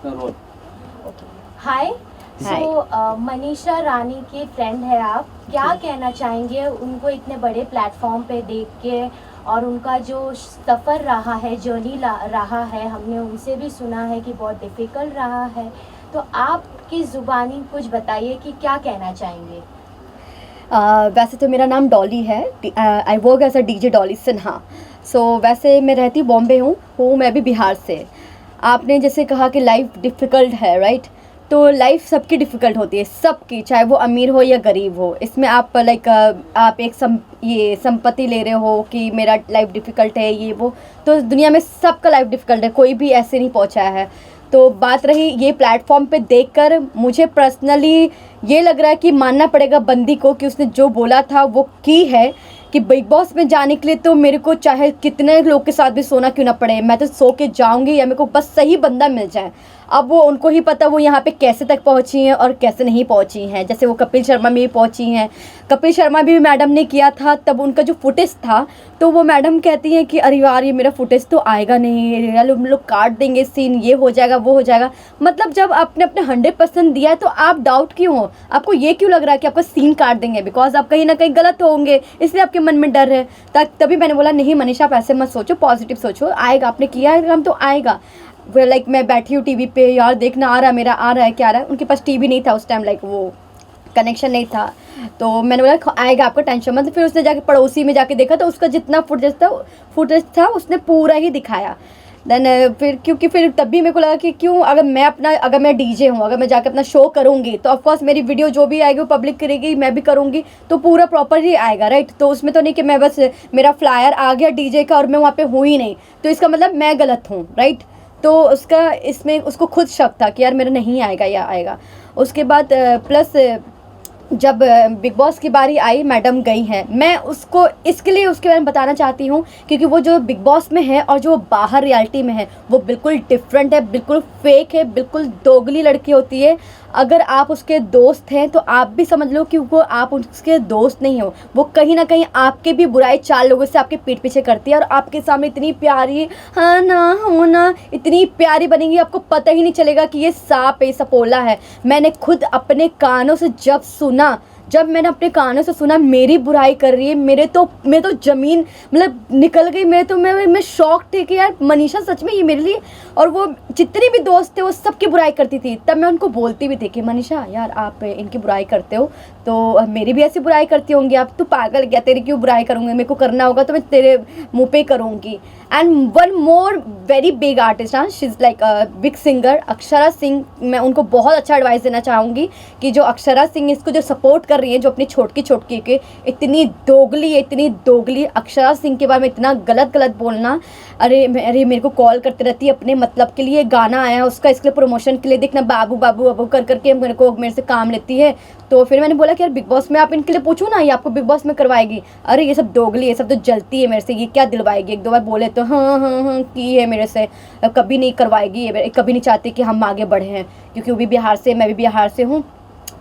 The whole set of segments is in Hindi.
रोल। हाय। सो मनीषा रानी की फ्रेंड है आप, क्या कहना चाहेंगे उनको इतने बड़े प्लेटफॉर्म पे देख के, और उनका जो सफ़र रहा है, जर्नी रहा है, हमने उनसे भी सुना है कि बहुत डिफ़िकल्ट रहा है, तो आपकी ज़ुबानी कुछ बताइए कि क्या कहना चाहेंगे। वैसे तो मेरा नाम डॉली है। I work as a DJ Dolly Sinha. वैसे मैं रहती बॉम्बे हूँ मैं भी बिहार से। आपने जैसे कहा कि लाइफ डिफ़िकल्ट है, राइट? तो लाइफ सबकी डिफ़िकल्ट होती है, सबकी, चाहे वो अमीर हो या गरीब हो। इसमें आप लाइक आप एक ये संपत्ति ले रहे हो कि मेरा लाइफ डिफ़िकल्ट है ये वो, तो दुनिया में सबका लाइफ डिफ़िकल्ट है, कोई भी ऐसे नहीं पहुंचा है। तो बात रही ये प्लेटफॉर्म पे देखकर, मुझे पर्सनली ये लग रहा है कि मानना पड़ेगा बंदी को कि उसने जो बोला था वो की है, कि बिग बॉस में जाने के लिए तो मेरे को चाहे कितने लोग के साथ भी सोना क्यों ना पड़े, मैं तो सो के जाऊंगी, या मेरे को बस सही बंदा मिल जाए। अब वो उनको ही पता वो यहाँ पे कैसे तक पहुँची हैं और कैसे नहीं पहुँची हैं। जैसे वो कपिल शर्मा में भी पहुँची हैं, कपिल शर्मा भी मैडम ने किया था, तब उनका जो फुटेज था तो वो मैडम कहती हैं कि अरे यार ये मेरा फुटेज तो आएगा नहीं, यार लोग काट देंगे सीन, ये हो जाएगा वो हो जाएगा। मतलब जब आपने अपने 100% दिया है तो आप डाउट क्यों हो? आपको ये क्यों लग रहा है कि आपका सीन काट देंगे? बिकॉज आप कहीं ना कहीं गलत होंगे, इसलिए आपके मन में डर है। तभी मैंने बोला नहीं मनीषा, आप ऐसे मत सोचो, पॉजिटिव सोचो, आएगा, आपने किया है काम तो आएगा। लाइक मैं बैठी हूँ टीवी पे, यार देखना आ रहा है मेरा, आ रहा है क्या आ रहा है। उनके पास टीवी नहीं था उस टाइम, लाइक वो कनेक्शन नहीं था, तो मैंने बोला आएगा, आपका टेंशन मत। फिर उसने जाके पड़ोसी में जाके देखा तो उसका जितना फुटेज था उसने पूरा ही दिखाया। देन फिर क्योंकि फिर तब भी मेरे को लगा कि क्यों, अगर मैं डीजे हूँ, अगर मैं जाके अपना शो करूँगी तो ऑफकोर्स मेरी वीडियो जो भी आएगी वो पब्लिक करेगी, मैं भी करूँगी, तो पूरा प्रॉपर ही आएगा, राइट? तो उसमें तो नहीं कि मैं बस मेरा फ्लायर आ गया डीजे का और मैं वहाँ पे हूँ ही नहीं, तो इसका मतलब मैं गलत हूँ, राइट? तो उसका इसमें उसको खुद शक था कि यार मेरा नहीं आएगा या आएगा। उसके बाद प्लस जब बिग बॉस की बारी आई, मैडम गई हैं, मैं उसको इसके लिए उसके बारे में बताना चाहती हूँ क्योंकि वो जो बिग बॉस में है और जो बाहर रियलिटी में है वो बिल्कुल डिफरेंट है, बिल्कुल फेक है, बिल्कुल दोगली लड़की होती है। अगर आप उसके दोस्त हैं तो आप भी समझ लो कि वो आप उसके दोस्त नहीं हो, वो कहीं ना कहीं आपके भी बुराई 4 लोगों से आपके पीठ पीछे करती है, और आपके सामने इतनी प्यारी, हाँ ना हो ना, इतनी प्यारी बनेगी आपको पता ही नहीं चलेगा कि ये सांप है, सपोला है। मैंने खुद अपने कानों से जब मैंने अपने कानों से सुना मेरी बुराई कर रही है, मैं तो ज़मीन मतलब निकल गई। मैं शॉक थी कि यार मनीषा सच में ये मेरे लिए, और वो जितने भी दोस्त थे वो सबकी बुराई करती थी। तब मैं उनको बोलती भी थी कि मनीषा यार आप इनकी बुराई करते हो तो मेरी भी ऐसी बुराई करती होंगी आप, तू पागल क्या, तेरी क्यों बुराई करूँगी, मेरे को करना होगा तो मैं तेरे मुँह पे करूँगी। And one more very big artist, हाँ, she is like big singer, Akshara Singh. मैं उनको बहुत अच्छा एडवाइस देना चाहूँगी कि जो अक्षरा सिंह इसको जो सपोर्ट कर रही है, जो अपनी छोटकी के इतनी दोगली अक्षरा सिंह के बारे में इतना गलत बोलना। अरे मेरे को कॉल करते रहती है अपने मतलब के लिए, गाना आया उसका, इसके लिए प्रमोशन के लिए, देखना बाबू बाबू बाबू कर करके मेरे से काम लेती है। तो फिर मैंने बोला कि यार बिग बॉस में आप इनके लिए पूछो ना, ये आपको बिग बॉस में करवाएगी। अरे ये सब दोगली, ये सब तो जलती है मेरे से, ये क्या दिलवाएगी? 1-2 बार बोले तो हाँ की है मेरे से, कभी नहीं करवाएगी, कभी नहीं चाहती कि हम आगे बढ़े हैं, क्योंकि वो भी बिहार से, मैं भी बिहार से हूँ,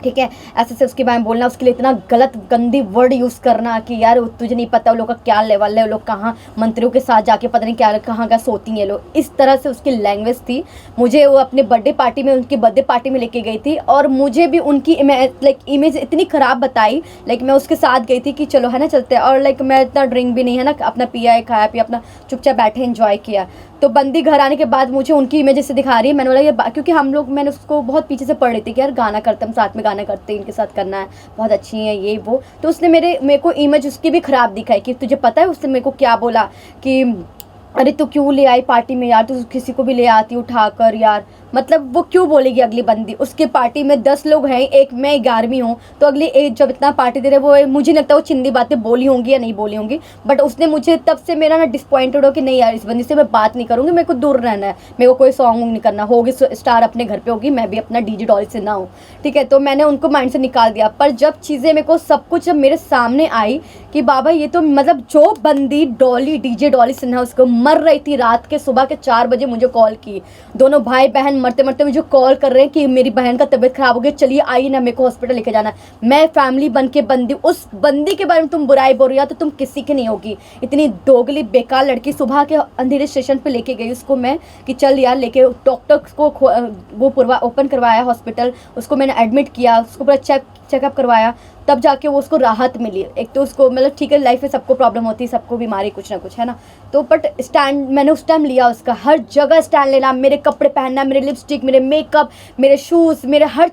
ठीक है। ऐसे से उसके बारे में बोलना, उसके लिए इतना गलत गंदी वर्ड यूज़ करना कि यार तुझे नहीं पता वो लोग का क्या लेवल है, वो लोग कहाँ मंत्रियों के साथ जाके पता नहीं क्या कहाँ सोती हैं लोग, इस तरह से उसकी लैंग्वेज थी। मुझे वो अपने बर्थडे पार्टी में, उनकी बर्थडे पार्टी में लेके गई थी, और मुझे भी उनकी इमेज इतनी ख़राब बताई। मैं उसके साथ गई थी कि चलो है ना चलते हैं, और मैं इतना ड्रिंक भी नहीं है ना, अपना पिया खाया पिया, अपना चुपचाप बैठे एंजॉय किया। तो बंदी घर आने के बाद मुझे उनकी इमेज से दिखा रही है। मैंने बोला ये क्योंकि मैंने उसको बहुत पीछे से पढ़ रही थी कि यार गाना करते हम साथ में, गाना करते इनके साथ करना है, बहुत अच्छी है ये वो। तो उसने मेरे को इमेज उसकी भी ख़राब दिखाई कि तुझे पता है उसने मेरे को क्या बोला कि अरे तू क्यों ले आई पार्टी में यार, तू किसी को भी ले आती उठाकर यार। मतलब वो क्यों बोलेगी अगली बंदी? उसके पार्टी में 10 लोग हैं, एक मैं 11वीं हूँ, तो अगली एक जब इतना पार्टी दे रहे, वो मुझे लगता है वो चिंदी बातें बोली होंगी या नहीं बोली होंगी, बट उसने मुझे तब से मेरा ना डिसपॉइंटेड हो कि नहीं यार इस बंदी से मैं बात नहीं करूँगी, मेरे को दूर रहना है, मेरे को कोई सॉन्ग नहीं करना, होगी स्टार अपने घर पर होगी, मैं भी अपना डीजे डॉली से ना हूँ, ठीक है। तो मैंने उनको माइंड से निकाल दिया। पर जब चीज़ें मेरे को सब कुछ जब मेरे सामने आई कि बाबा ये तो मतलब जो बंदी डॉली, डीजे डॉली सिन्हा, उसको मर रही थी, रात के सुबह के 4 बजे मुझे कॉल की, दोनों भाई बहन मरते मरते मुझे कॉल कर रहे हैं कि मेरी बहन का तबीयत खराब हो गई, चलिए आइए ना, मेरे को हॉस्पिटल लेके जाना है। मैं फैमिली बन के बंदी, उस बंदी के बारे में तुम बुराई बोल रही हो तो तुम किसी की नहीं होगी। इतनी दोगली बेकार लड़की, सुबह के अंधेरे स्टेशन पे लेके गई उसको मैं कि चल यार, लेके डॉक्टर को वो पूरा ओपन करवाया हॉस्पिटल, उसको मैंने एडमिट किया, उसको पूरा चेकअप करवाया, तब जाके वो उसको राहत मिली। एक तो उसको मतलब ठीक है, लाइफ में सबको प्रॉब्लम होती है, सबको बीमारी कुछ ना कुछ है ना, तो बट स्टैंड मैंने उस टाइम लिया उसका, हर जगह स्टैंड लेना, मेरे कपड़े पहनना, मेरे लिपस्टिक, मेरे मेकअप, मेरे शूज़, मेरे हर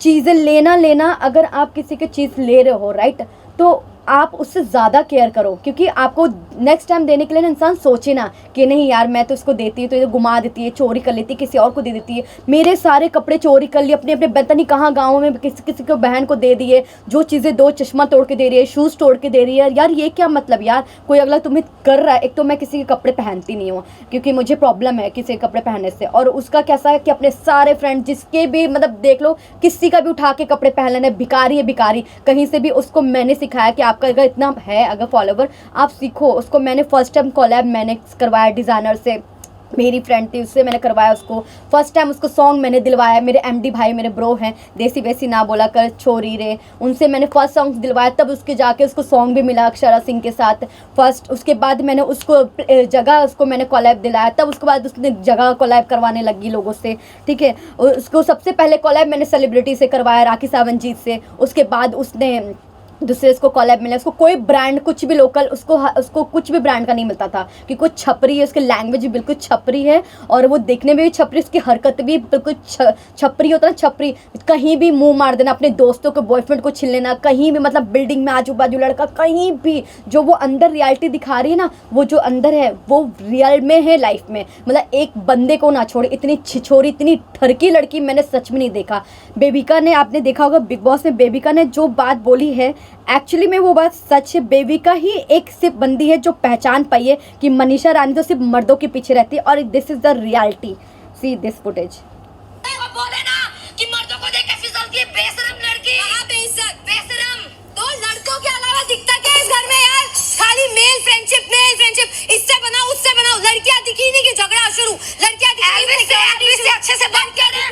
चीज़ें लेना। अगर आप किसी की चीज़ ले रहे हो राइट, तो आप उससे ज़्यादा केयर करो, क्योंकि आपको नेक्स्ट टाइम देने के लिए ना इंसान सोचे ना कि नहीं यार मैं तो इसको देती है तो ये गुमा देती है, चोरी कर लेती है, किसी और को दे देती है। मेरे सारे कपड़े चोरी कर लिए, अपने पता नहीं कहाँ गाँव में किसी को बहन को दे दिए, जो चीज़ें दो चश्मा तोड़ के दे रही है, शूज़ तोड़ के दे रही है। यार ये क्या मतलब यार, कोई अगला तुम्हें कर रहा है। एक तो मैं किसी के कपड़े पहनती नहीं हूँ क्योंकि मुझे प्रॉब्लम है किसी के कपड़े पहनने से, और उसका कैसा है कि अपने सारे फ्रेंड जिसके भी मतलब देख लो, किसी का भी उठा के कपड़े पहन लेना, भिखारी है भिखारी कहीं से भी। उसको मैंने सिखाया कि आपका अगर इतना है अगर फॉलोवर, आप सीखो। उसको मैंने फर्स्ट टाइम कोलैब मैंने करवाया डिज़ाइनर से, मेरी फ्रेंड थी उससे मैंने करवाया उसको। फर्स्ट टाइम उसको सॉन्ग मैंने दिलवाया, मेरे एमडी भाई मेरे ब्रो हैं, देसी वैसी ना बोला कर छोरी रे, उनसे मैंने फर्स्ट सॉन्ग दिलवाया, तब उसके जाके उसको सॉन्ग भी मिला अक्षरा सिंह के साथ फर्स्ट। उसके बाद मैंने उसको जगह उसको मैंने कोलैब दिलाया, तब उसके बाद उसने जगह कोलैब करवाने लगी लोगों से, ठीक है। उसको सबसे पहले कोलैब मैंने सेलिब्रिटी से करवाया, राखी सावंतजीत से। उसके बाद उसने दूसरे उसको कोलैब मिला, उसको कोई ब्रांड कुछ भी लोकल उसको कुछ भी ब्रांड का नहीं मिलता था, कि कुछ छपरी है, उसकी लैंग्वेज भी बिल्कुल छपरी है और वो देखने में भी छपरी, उसकी हरकत भी बिल्कुल छपरी होता है ना, छपरी। कहीं भी मुंह मार देना, अपने दोस्तों के बॉयफ्रेंड को छीन लेना, कहीं भी मतलब बिल्डिंग में आजू बाजू लड़का, कहीं भी जो वो अंदर रियलिटी दिखा रही है ना, वो जो अंदर है वो रियल में है लाइफ में। मतलब एक बंदे को ना छोड़े, इतनी छिछोरी इतनी ठरकी लड़की मैंने सच में नहीं देखा। बेबिका ने, आपने देखा होगा बिग बॉस में, बेबिका ने जो बात बोली है एक्चुअली में वो बात सच है। बेबिका ही एक सिर्फ बंदी है जो पहचान पाई है कि मनीषा रानी तो सिर्फ मर्दों के पीछे रहती है, और this is the reality. See this footage. बोले ना कि मर्दों को देख के फिसलती है, बेशरम लड़की। बेशरम तो लड़कों के अलावा दिखता क्या है इस घर में यार? खाली मेल फ्रेंडशिप, इससे बनाओ उससे बनाओ, लड़कियां दिखी नहीं कि झगड़ा शुरू, लड़कियां दिखी अच्छे से बात कर रहे।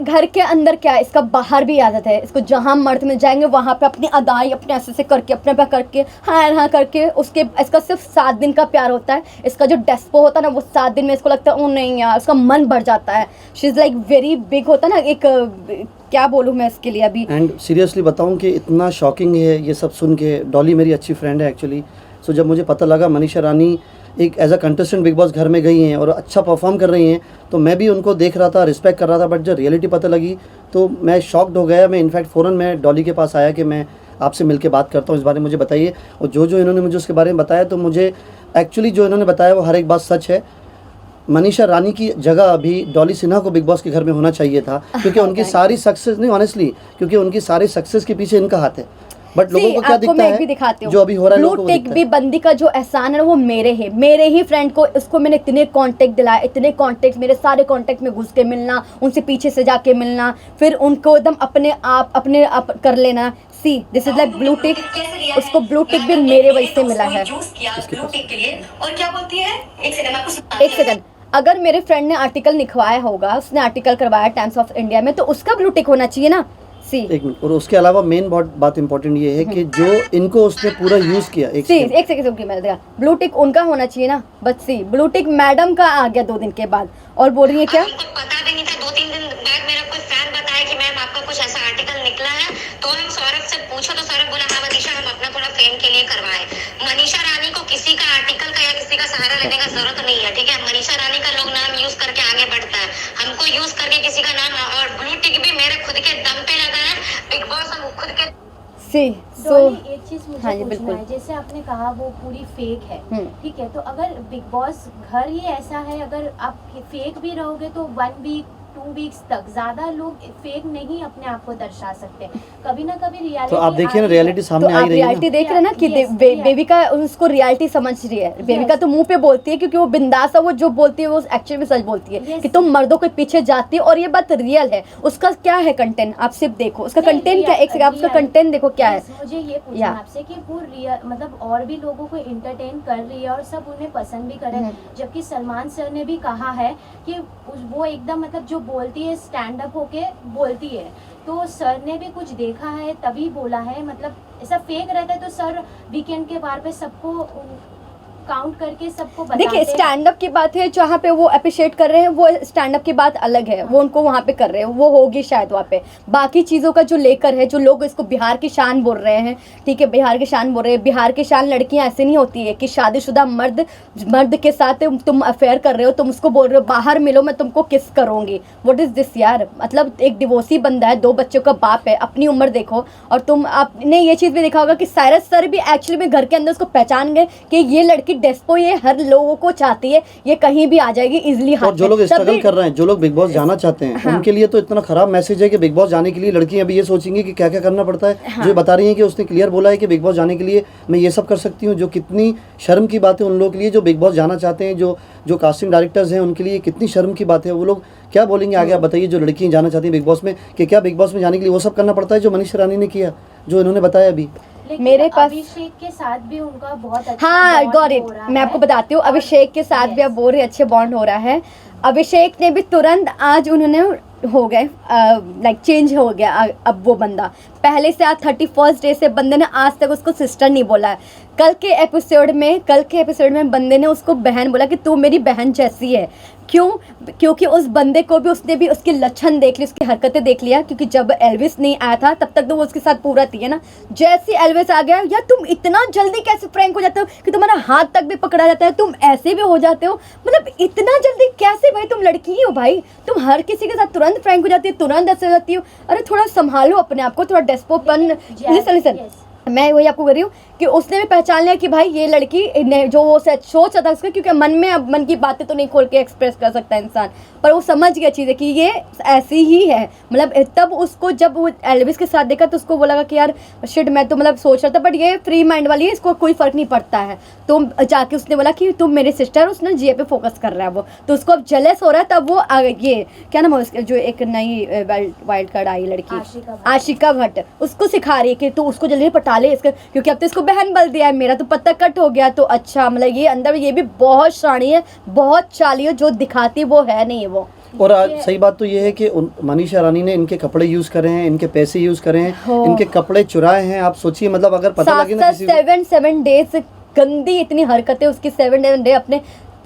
घर के अंदर क्या है, इसका बाहर भी आदत है इसको, जहाँ मर्द में जाएंगे वहाँ पे अपनी अदाई अपने ऐसे करके अपने पे करके हाँ करके उसके, इसका सिर्फ 7 दिन का प्यार होता है। इसका जो डेस्पो होता है ना, वो 7 दिन में इसको लगता है ओ नहीं यार, उसका मन भर जाता है। She is like very big होता है ना, एक क्या बोलूँ मैं इसके लिए अभी। एंड सीरियसली बताऊँ कि इतना शॉकिंग है ये सब सुन के। डॉली मेरी अच्छी फ्रेंड है एक्चुअली। सो जब मुझे पता लगा मनीषा रानी एक as a contestant Bigg Boss घर में गई हैं और अच्छा परफॉर्म कर रही हैं, तो मैं भी उनको देख रहा था, रिस्पेक्ट कर रहा था। बट जब रियलिटी पता लगी तो मैं शॉक्ड हो गया। मैं इनफैक्ट फ़ौरन मैं डॉली के पास आया कि मैं आपसे मिलके बात करता हूँ, इस बारे में मुझे बताइए। और जो इन्होंने मुझे उसके बारे में बताया, तो मुझे एक्चुअली जो इन्होंने बताया वो हर एक बात सच है। मनीषा रानी की जगह अभी डॉली सिन्हा को बिग बॉस के घर में होना चाहिए था, क्योंकि उनकी सारी सक्सेस, नहीं ऑनेस्टली, क्योंकि उनकी सारी सक्सेस के पीछे इनका हाथ है। बट लोगों को क्या दिखता है जो अभी हो रहा है, ब्लू टिक भी बंदी का जो एहसान है वो मेरे ही फ्रेंड को, उसको मैंने इतने कांटेक्ट दिलाए, इतने कांटेक्ट, मेरे सारे कांटेक्ट में घुस के मिलना, उनसे पीछे से जाके मिलना, फिर उनको एकदम अपने आप कर लेना। See this is like blue tick. उसको ब्लू टिक भी मेरे वजह से मिला है। ब्लू टिक के लिए। और क्या बोलती है, एक सेकंड, अगर मेरे फ्रेंड ने आर्टिकल लिखवाया होगा, उसने आर्टिकल करवाया टाइम्स ऑफ इंडिया में, तो उसका ब्लू टिक होना चाहिए ना। एक मिनट। और उसके अलावा मेन बात इंपॉर्टेंट ये है कि जो इनको उसने पूरा यूज किया, एक सेकंड मैं देखा, ब्लू टिक उनका होना चाहिए ना। But she blue tick madam का आ गया 2 दिन के बाद, और बोल रही है क्या, पता भी नहीं था। 2-3 दिन बाद मेरा कोई फैन बताया कि मैम आपका कुछ ऐसा आर्टिकल निकला है, तो हम सौरभ से पूछा तो सौरभ बोला हाँ मनीषा, हम अपना थोड़ा फेम के लिए करवाए। मनीषा रानी को किसी का आर्टिकल का या किसी का सहारा लेने का जरूरत नहीं है, ठीक है। मनीषा रानी का लोग नाम यूज करके आगे बढ़ता है, हमको यूज करके किसी का नाम। और ब्लू टिक भी मेरे खुद के दम पे लगा है। बिग बॉस हम खुद के डॉली, एक चीज मुझे पूछना है, जैसे आपने कहा वो पूरी फेक है, ठीक है, तो अगर बिग बॉस घर ही ऐसा है, अगर आप फेक भी रहोगे तो 1 वीक 2 वीक्स तक। ज़्यादा लोग फेक नहीं अपने आप को दर्शा सकते, कभी ना कभी रियलिटी। तो आप देखिए ना, रियलिटी तो सामने आ आप ही रही है रियलिटी ना। देख रहे हैं ना कि Yes, बेबिका उसको रियलिटी समझ रही है। बेबिका तो मुंह पे बोलती है क्योंकि वो बिंदास है, वो जो बोलती है वो एक्चुअली में सच बोलती है Yes. कि तुम मर्दों के पीछे जाती है, और ये बात रियल है। उसका क्या है कंटेंट, आप सिर्फ देखो उसका नहीं, कंटेंट क्या है, एक सेकंड आप उसका रियल- कंटेंट देखो क्या है। Yes, मुझे ये पूछना या। आपसे कि वो रियल मतलब और भी लोगों को इंटरटेन कर रही है और सब उन्हें पसंद भी कर रहे हैं, जबकि सलमान सर ने भी कहा है कि वो एकदम मतलब जो बोलती है स्टैंड अप होके बोलती है। तो सर ने भी कुछ देखा है तभी बोला है, मतलब ऐसा फेक रहता है तो सर वीकेंड के बार पे सबको काउंट करके सबको बताते देखिए हैं। स्टैंड अप की बात है, जहाँ पे वो अप्रिशिएट कर रहे हैं, वो स्टैंड अप की बात अलग है, वो उनको वहाँ पे कर रहे हैं, वो होगी शायद वहाँ पे। बाकी चीज़ों का जो लेकर है, जो लोग इसको बिहार की शान बोल रहे हैं, ठीक है, बिहार की शान बोल रहे हैं। बिहार की शान लड़कियाँ ऐसे नहीं होती है कि शादीशुदा मर्द के साथ तुम अफेयर कर रहे हो, तुम उसको बोल रहे हो बाहर मिलो मैं तुमको किस करूँगी। व्हाट इज़ दिस यार, मतलब एक डिवोर्सी बंदा है, 2 बच्चों का बाप है, अपनी उम्र देखो। और तुम आपने ये चीज़ भी देखा होगा कि साइरस सर भी एक्चुअली में घर के अंदर उसको पहचान गए कि ये लड़की डेस्पो, ये हर लोगों को चाहती है, ये कहीं भी आ जाएगी इजीली हाथ और जो में। लोग तब स्ट्रगल भी- कर रहे हैं, जो लोग बिग बॉस जाना चाहते हैं, हाँ। उनके लिए तो इतना खराब मैसेज है कि बिग बॉस जाने के लिए लड़कियां अभी ये सोचेंगी कि क्या क्या करना पड़ता है। हाँ। जो ये बता रही हैं कि उसने क्लियर बोला है कि बिग बॉस जाने के लिए मैं ये सब कर सकती हूँ, जो कितनी शर्म की बात है उन लोगों के लिए जो बिग बॉस जाना चाहते हैं। जो कास्टिंग डायरेक्टर्स हैं उनके लिए कितनी शर्म की बात है। वो लोग क्या बोलेंगे आगे, आप बताइए। जो लड़कियां जाना चाहती हैं बिग बॉस में, कि क्या बिग बॉस में जाने के लिए वो सब करना पड़ता है जो मनीषा रानी ने किया, जो इन्होंने बताया अभी। लेकिन मेरे पास- अभिषेक के साथ भी उनका बहुत अच्छा हाँ bond गॉट इट, हो रहा मैं है। आपको बताती हूँ, और- अभिषेक के साथ भी Yes. अब बहुत ही अच्छे बॉन्ड हो रहा है। अभिषेक ने भी तुरंत आज उन्होंने हो गए लाइक चेंज हो गया। अब वो बंदा पहले से आज 31st डे से बंदे ने आज तक उसको सिस्टर नहीं बोला है। कल के एपिसोड में बंदे ने उसको बहन बोला कि तू मेरी बहन जैसी है। क्यों? क्योंकि उस बंदे को भी उसने भी उसके लक्षण देख लिए, उसकी हरकतें देख लिया। क्योंकि जब एल्विस नहीं आया था तब तक तो वो उसके साथ पूरा थी, है ना। जैसे एल्विस आ गया, यार तुम इतना जल्दी कैसे फ्रैंक हो जाते हो कि तुम्हारा हाथ तक भी पकड़ा जाता है, तुम ऐसे भी हो जाते हो, मतलब इतना जल्दी कैसे भाई? तुम लड़की हो भाई, तुम हर किसी के साथ तुरंत फ्रैंक हो जाती है, तुरंत ऐसे हो जाती हो। अरे थोड़ा संभालो अपने आप को, थोड़ा डेस्पोपन। Listen Yes. मैं वही आपको कर रही हूँ कि उसने भी पहचान लिया कि भाई ये लड़की ने जो वो सोच रहा था उसका, क्योंकि मन में अब मन की बातें तो नहीं खोल के एक्सप्रेस कर सकता इंसान, पर वो समझ गया चीज़ें कि ये ऐसी ही है। मतलब तब उसको जब वो एल्विस के साथ देखा तो उसको वो लगा कि यार शिट, मैं तो मतलब सोच रहा था बट ये फ्री माइंड वाली है, इसको कोई फ़र्क नहीं पड़ता है। तो जाके उसने बोला कि तुम मेरी सिस्टर, उसने जीए पे फोकस कर रहा है वो, तो उसको अब जेलस हो रहा है। तब वो ये क्या नाम है उसके, जो एक नई वाइल्ड कार्ड आई लड़की आशिका भट्ट, उसको सिखा रही है कि तू उसको जल्दी पटा ले इसका, क्योंकि अब तो इसको बहन बल दिया है, मेरा तो पत्ता कट हो गया। तो अच्छा, मतलब ये अंदर ये भी बहुत शानी है, बहुत चाली है, जो दिखाती वो है नहीं है वो। और सही बात तो ये है कि मनीषा रानी ने इनके कपड़े यूज करे हैं, इनके पैसे यूज करे हैं, हो। इनके कपड़े चुराए हैं। आप सोचिए, मतलब अगर पता लगे ना किसी को, 7 डेज गंदी इतनी हरकतें उसकी, 7 डे अपने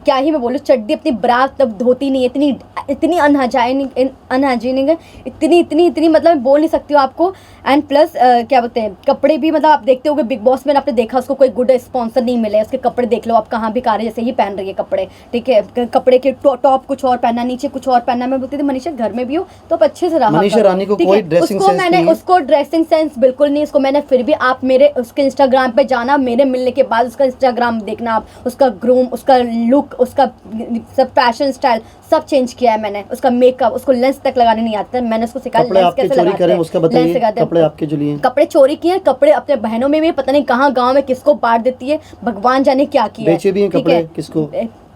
क्या ही मैं बोलूँ, चड्डी अपनी ब्रा तब धोती नहीं है, इतनी अनहाइजीनिक है, इतनी मतलब मैं बोल नहीं सकती हूँ आपको। एंड प्लस क्या बोलते हैं, कपड़े भी मतलब आप देखते होगे बिग बॉस में आपने देखा उसको कोई गुड स्पॉन्सर नहीं मिले, उसके कपड़े देख लो आप कहाँ भी कार जैसे ही पहन रही है कपड़े, ठीक है। कपड़े के टॉप कुछ और पहनना, नीचे कुछ और पहनना। मैं बोलती थी मनीषा घर में भी हो तो आप अच्छे से रहा मनीषा रानी को ठीक कोई है? ड्रेसिंग उसको सेंस मैंने नहीं है। उसको ड्रेसिंग सेंस बिल्कुल नहीं, उसको मैंने फिर भी आप मेरे उसके इंस्टाग्राम पे जाना, मेरे मिलने के बाद उसका इंस्टाग्राम देखना आप, उसका ग्रूम, उसका लुक, उसका सब फैशन स्टाइल सब चेंज किया है मैंने। उसका मेकअप, उसको लेंस तक लगाने नहीं आता, मैंने उसको सिखाया कपड़े लेंस आपके कैसे चोरी लगाते करें हैं, उसका लेंस बताइए। लगाते हैं। कपड़े आपके जो लिए कपड़े चोरी किए हैं, कपड़े अपने बहनों में भी पता नहीं कहाँ गांव में किसको बांट देती है, भगवान जाने क्या किया है। बेचे भी हैं ठीक कपड़े है? किसको?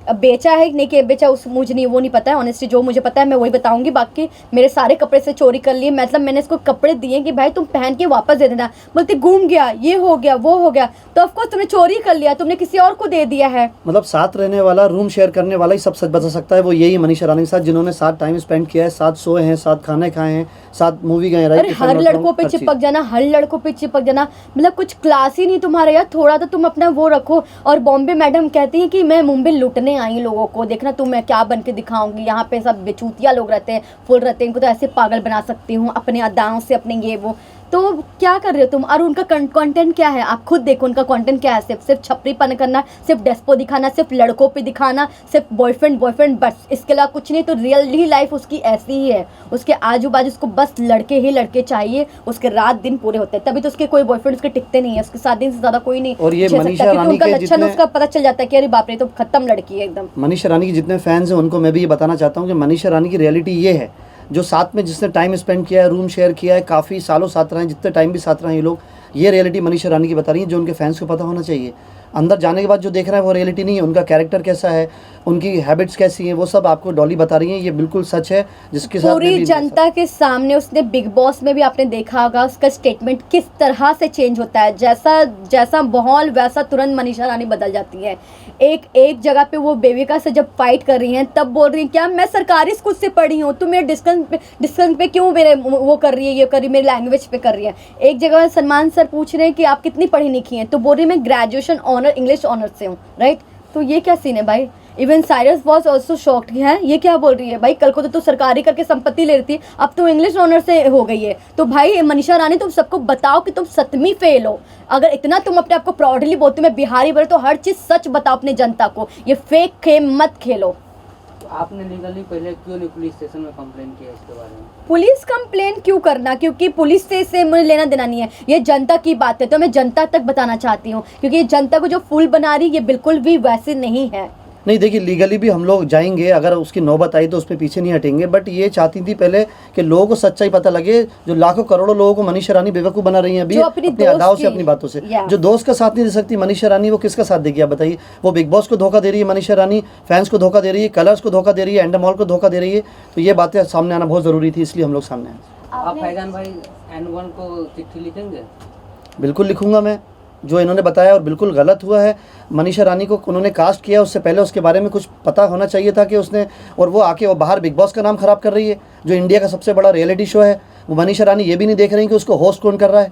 अब बेचा है नहीं कि बेचा, उस मुझे नहीं वो नहीं पता है ऑनेस्टली। जो मुझे पता है मैं वही बताऊंगी। बाकी मेरे सारे कपड़े से चोरी कर लिए, मतलब मैंने इसको कपड़े दिए कि भाई तुम पहन के वापस दे देना, बोलती घूम गया, ये हो गया, वो हो गया। तो ऑफकोर्स तुमने चोरी कर लिया, तुमने किसी और को दे दिया है। मतलब साथ रहने वाला, रूम शेयर करने वाला ही सब सच बता सकता है। वो यही है मनीषा रानी के साथ, जिन्होंने साथ टाइम स्पेंड किया है, साथ सोए हैं, साथ खाने खाए हैं, साथ मूवी गए। अरे हर लड़कों पे चिपक जाना, हर लड़कों पे चिपक जाना, मतलब कुछ क्लास ही नहीं तुम्हारा यार। थोड़ा तो तुम अपना वो रखो। और बॉम्बे मैडम कहती हैं कि मैं मुंबई लूटने आई लोगों को, देखना तुम मैं क्या बन के दिखाऊंगी। यहाँ पे सब बेचूतिया लोग रहते हैं, फुल रहते हैं, इनको तो ऐसे पागल बना सकती हूँ अपने अदाओं से, अपने ये वो। तो क्या कर रहे हो तुम? और उनका कंटेंट क्या है आप खुद देखो। उनका कंटेंट क्या है? सिर्फ छपरीपन करना, सिर्फ डेस्पो दिखाना, सिर्फ लड़कों पे दिखाना, सिर्फ बॉयफ्रेंड बस, इसके अलावा कुछ नहीं। तो रियल ही लाइफ उसकी ऐसी ही है। उसके आजू बाजू उसको बस लड़के ही लड़के चाहिए, उसके रात दिन पूरे होते हैं, तभी तो उसके कोई बॉयफ्रेंड उसके टिकते नहीं है, उसके 7 दिन से ज्यादा कोई नहीं और ये झेल सकता, मनीषा क्योंकि रानी उनका के लक्षण जितने- उसका पता चल जाता है कि अरे बाप रे तो खत्म लड़की है एकदम। मनीषा रानी के जितने फैंस हैं उनको मैं भी ये बताना चाहता हूँ कि मनीषा रानी की रियलिटी ये है जो साथ में जिसने टाइम स्पेंड किया है, रूम शेयर किया है, काफ़ी सालों साथ रहे हैं, जितने टाइम भी साथ रहे हैं ये लोग, ये रियलिटी मनीषा रानी की बता रही है जो उनके फैंस को पता होना चाहिए। अंदर जाने के बाद जो देख रहे हैं वो रियलिटी नहीं है, उनका कैरेक्टर कैसा है, उनकी हैबिट्स कैसी हैं, वो सब आपको डॉली बता रही हैं। ये बिल्कुल सच है जिसके साथ पूरी जनता के सामने उसने बिग बॉस में भी आपने देखा होगा उसका स्टेटमेंट किस तरह से चेंज होता है, जैसा जैसा माहौल वैसा तुरंत मनीषा रानी बदल जाती है। एक जगह पे वो बेबिका से जब फाइट कर रही हैं तब बोल रही हैं क्या मैं सरकारी स्कूल से पढ़ी हूँ, तुम मेरे डिस्कशन पे क्यों मेरे वो कर रही है, ये कर रही मेरी लैंग्वेज पे कर रही है। एक जगह सलमान सर पूछ रहे हैं कि आप कितनी पढ़ी लिखी हैं, तो बोल रही मैं ग्रेजुएशन ऑनर इंग्लिश ऑनर से हूँ, राइट। तो ये क्या सीन है भाई। Even Cyrus was also shocked है, ये क्या बोल रही है भाई, कल को तो सरकारी करके संपत्ति ले रही थी, अब तो इंग्लिश ऑनर से हो गई है। तो भाई मनीषा रानी तुम सबको बताओ कि तुम 7वीं फेल हो। अगर इतना तुम अपने आप को प्राउडली बोलते हो मैं बिहारी बोले, तो हर चीज़ सच बताओ अपने जनता को, ये फेक गेम मत खेलो। आपने लीगली पहले क्यों नहीं पुलिस स्टेशन में कंप्लेन किया इसके बारे में? पुलिस कंप्लेन क्यों करना, क्योंकि पुलिस से मुझे लेना देना नहीं है, ये जनता की बात है। तो मैं जनता तक बताना चाहती हूँ क्योंकि ये जनता को जो फूल बना रही है ये बिल्कुल भी वैसे नहीं है। नहीं देखिए, लीगली भी हम लोग जाएंगे, अगर उसकी नौबत आई तो उसमें पीछे नहीं हटेंगे, बट ये चाहती थी पहले कि लोगों को सच्चाई पता लगे। जो लाखों करोड़ों लोगों को मनीषा रानी बेवकूफ़ बना रही है अभी अपनी अदाओं से, अपनी बातों से। जो दोस्त का साथ नहीं दे सकती मनीषा रानी, वो किसका साथ देगी आप बताइए। वो बिग बॉस को धोखा दे रही है मनीषा रानी, फैंस को धोखा दे रही है, कलर्स को धोखा दे रही है, एंडमॉल को धोखा दे रही है। तो ये बातें सामने आना बहुत ज़रूरी थी, इसलिए हम लोग सामने आए। आप फैजान भाई N1 को चिट्ठी लिखेंगे? बिल्कुल लिखूंगा मैं, जो इन्होंने बताया और बिल्कुल गलत हुआ है। मनीषा रानी को उन्होंने कास्ट किया, उससे पहले उसके बारे में कुछ पता होना चाहिए था कि उसने, और वो आके वो बाहर बिग बॉस का नाम ख़राब कर रही है, जो इंडिया का सबसे बड़ा रियलिटी शो है। वो मनीषा रानी ये भी नहीं देख रही कि उसको होस्ट कौन कर रहा है।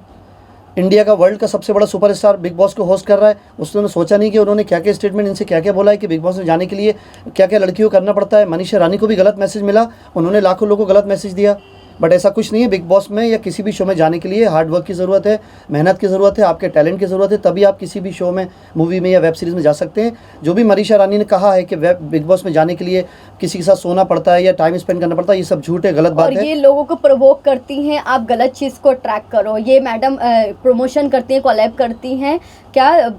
इंडिया का, वर्ल्ड का सबसे बड़ा सुपरस्टार बिग बॉस को होस्ट कर रहा है। उसने सोचा नहीं कि उन्होंने क्या क्या स्टेटमेंट इनसे क्या क्या बोला है कि बिग बॉस में जाने के लिए क्या क्या लड़कियों को करना पड़ता है। मनीषा रानी को भी गलत मैसेज मिला, उन्होंने लाखों लोगों को गलत मैसेज दिया। बट ऐसा कुछ नहीं है, बिग बॉस में या किसी भी शो में जाने के लिए हार्ड वर्क की ज़रूरत है, मेहनत की ज़रूरत है, आपके टैलेंट की ज़रूरत है, तभी आप किसी भी शो में, मूवी में या वेब सीरीज़ में जा सकते हैं। जो भी मनीषा रानी ने कहा है कि बिग बॉस में जाने के लिए किसी के साथ सोना पड़ता है या टाइम स्पेंड करना पड़ता है, ये सब झूठ है, गलत बात है। और ये लोगों को प्रोवोक करती हैं, आप गलत चीज़ को ट्रैक करो। ये मैडम प्रमोशन करती हैं, कोलैब करती हैं, क्या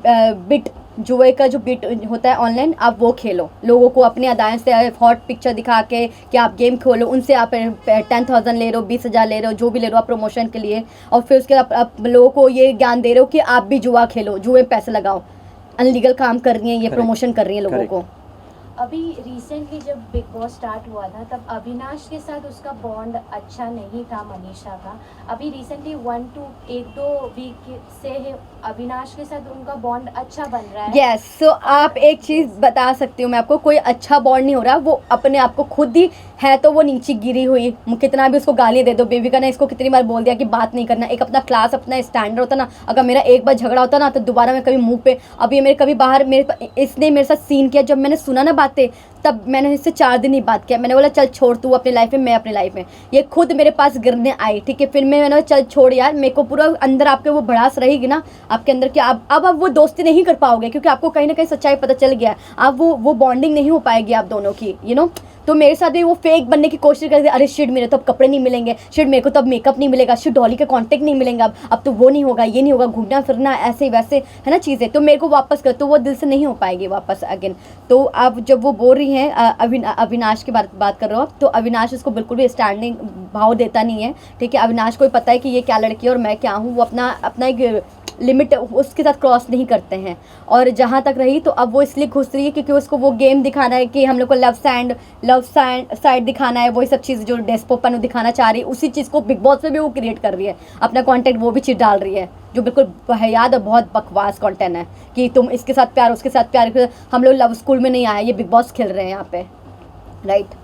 बिट जुए का जो बिट होता है ऑनलाइन, आप वो खेलो, लोगों को अपने अदाएँ से हॉट पिक्चर दिखा के कि आप गेम खोलो, उनसे आप 10,000 ले रहे हो, 20,000 ले रहे हो, जो भी ले रहे हो आप प्रमोशन के लिए, और फिर उसके आप लोगों को ये ज्ञान दे रहे हो कि आप भी जुआ खेलो, जुए पैसे लगाओ। अनलीगल काम कर रही हैं ये, प्रमोशन कर रही हैं लोगों को। अभी रिसेंटली जब बिग बॉस स्टार्ट हुआ था तब अविनाश के साथ उसका बॉन्ड अच्छा नहीं था मनीषा का। अभी रिसेंटली 1-2 वीक से अविनाश के साथ उनका बॉन्ड अच्छा बन रहा है। यस, सो आप एक चीज़ बता सकती हूँ मैं आपको, कोई अच्छा बॉन्ड नहीं हो रहा, वो अपने आप को खुद ही है तो वो नीचे गिरी हुई। कितना भी उसको गाली दे दो, बेबी का ने इसको कितनी बार बोल दिया कि बात नहीं करना, एक अपना क्लास अपना स्टैंडर्ड होता ना। अगर मेरा एक बार झगड़ा होता ना तो दोबारा मैं कभी मुंह पे, अभी मेरे कभी बाहर इसने मेरे साथ सीन किया, जब मैंने सुना ना बातें तब मैंने इससे 4 दिन ही बात किया। मैंने बोला चल छोड़, तू अपनी लाइफ में, मैं अपनी लाइफ में। ये खुद मेरे पास गिरने आई, ठीक है, फिर मैंने चल छोड़ यार, मेरे को पूरा अंदर आपके वो भड़ास रहेगी ना आपके अंदर कि अब आप वो दोस्ती नहीं कर पाओगे, क्योंकि आपको कहीं ना कहीं सच्चाई पता चल गया। आप वो बॉन्डिंग नहीं हो पाएगी आप दोनों की, यू नो। तो मेरे साथ भी वो फेक बनने की कोशिश करते, अरे शिट मेरे तो अब कपड़े नहीं मिलेंगे, शिट मेरे को तो अब मेकअप नहीं मिलेगा, शिट डॉली का कांटेक्ट नहीं मिलेंगे, अब तो वो नहीं होगा, ये नहीं होगा, घूमना फिरना ऐसे वैसे है ना चीज़ें, तो मेरे को वापस कर, तो वो दिल से नहीं हो पाएगी वापस अगेन। तो आप जब वो बोल रही हैं अविनाश की बात कर रहे हो, तो अविनाश उसको बिल्कुल भी स्टैंडिंग भाव देता नहीं है, ठीक है। अविनाश को भी पता है कि ये क्या लड़की है और मैं क्या हूँ, वो अपना एक लिमिट उसके साथ क्रॉस नहीं करते हैं। और जहाँ तक रही तो अब वो इसलिए घुस रही है क्योंकि उसको वो गेम दिखाना है कि हम लोग को लव साइड दिखाना है, वही सब चीज़ जो डेस्पोपन दिखाना चाह रही है, उसी चीज़ को बिग बॉस में भी वो क्रिएट कर रही है, अपना कंटेंट वो भी चीज़ डाल रही है, जो बिल्कुल बेहयाद और बहुत बकवास कंटेंट है कि तुम इसके साथ प्यार, उसके साथ प्यार। हम लोग लव स्कूल में नहीं आए, ये बिग बॉस खेल रहे हैं यहाँ पे, right.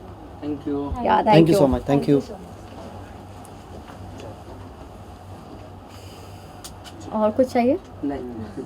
Thank you. Thank you so much, thank you. और कुछ चाहिए? नहीं।